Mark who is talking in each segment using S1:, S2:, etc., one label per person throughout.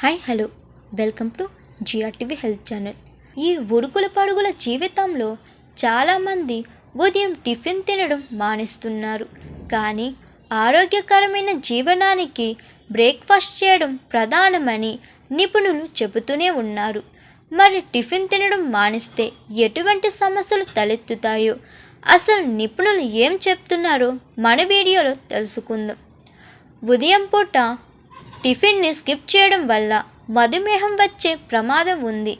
S1: Hi hello welcome to GRTV health channel. ఈ ఉరుకుల పరుగుల జీవితంలో చాలామంది ఉదయం టిఫిన్ తినడం మానేస్తున్నారు. కానీ ఆరోగ్యకరమైన జీవనానికి బ్రేక్ఫాస్ట్ చేయడం ప్రధానమని నిపుణులు చెబుతూనే ఉన్నారు. మరి టిఫిన్ తినడం మానేస్తే ఎటువంటి సమస్యలు తలెత్తుతాయో అసలు నిపుణులు ఏం చెప్తున్నారో మన వీడియోలో తెలుసుకుందాం. ఉదయం పూట టిఫిన్ని స్కిప్ చేయడం వల్ల మధుమేహం వచ్చే ప్రమాదం ఉంది.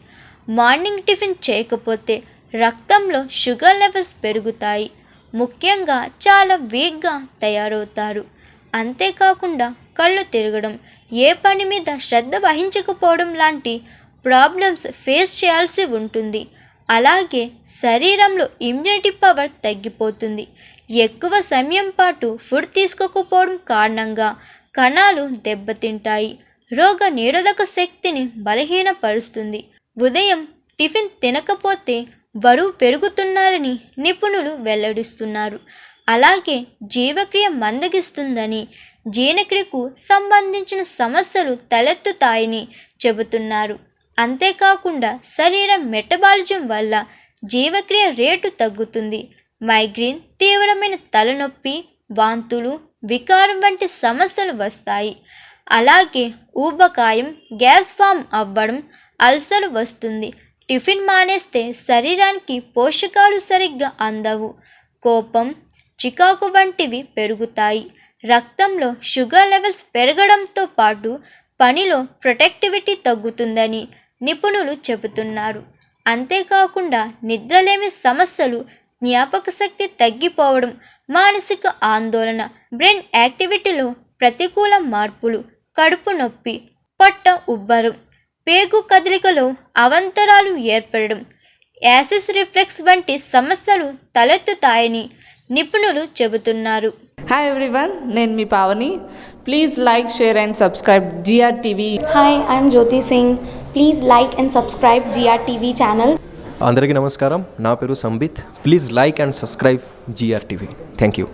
S1: మార్నింగ్ టిఫిన్ చేయకపోతే రక్తంలో షుగర్ లెవెల్స్ పెరుగుతాయి. ముఖ్యంగా చాలా వీక్గా తయారవుతారు. అంతేకాకుండా కళ్ళు తిరగడం, ఏ పని మీద శ్రద్ధ వహించకపోవడం లాంటి ప్రాబ్లమ్స్ ఫేస్ చేయాల్సి ఉంటుంది. అలాగే శరీరంలో ఇమ్యూనిటీ పవర్ తగ్గిపోతుంది. ఎక్కువ సమయం పాటు ఫుడ్ తీసుకోకపోవడం కారణంగా కణాలు దెబ్బతింటాయి. రోగ నిరోధక శక్తిని బలహీనపరుస్తుంది. ఉదయం టిఫిన్ తినకపోతే బరువు పెరుగుతున్నారని నిపుణులు వెల్లడిస్తున్నారు. అలాగే జీవక్రియ మందగిస్తుందని, జీర్ణక్రియకు సంబంధించిన సమస్యలు తలెత్తుతాయని చెబుతున్నారు. అంతేకాకుండా శరీరం మెటబాలిజం వల్ల జీవక్రియ రేటు తగ్గుతుంది. మైగ్రేన్, తీవ్రమైన తలనొప్పి, వాంతులు, వికారం వంటి సమస్యలు వస్తాయి. అలాగే ఊబకాయం, గ్యాస్ ఫామ్ అవ్వడం, అల్సర్ వస్తుంది. టిఫిన్ మానేస్తే శరీరానికి పోషకాలు సరిగ్గా అందవు. కోపం, చికాకు వంటివి పెరుగుతాయి. రక్తంలో షుగర్ లెవెల్స్ పెరగడంతో పాటు పనిలో ప్రొడక్టివిటీ తగ్గుతుందని నిపుణులు చెబుతున్నారు. అంతేకాకుండా నిద్రలేమి సమస్యలు, జ్ఞాపక శక్తి తగ్గిపోవడం, మానసిక ఆందోళన, బ్రెయిన్ యాక్టివిటీలో ప్రతికూల మార్పులు, కడుపు నొప్పి, పొట్ట ఉబ్బరం, పేగు కదలికలో అవాంతరాలు ఏర్పడడం, యాసిడ్ రిఫ్లెక్స్ వంటి సమస్యలు తలెత్తుతాయని నిపుణులు చెబుతున్నారు.
S2: హాయ్ ఎవ్రీవన్, నేను మీ Pavani. Please like, share and subscribe GRTV.
S3: Hi, I'm Jyoti Singh. Please like and subscribe GRTV channel.
S4: అందరికీ నమస్కారం. నా పేరు Sambit. Please like and subscribe GRTV. Thank you.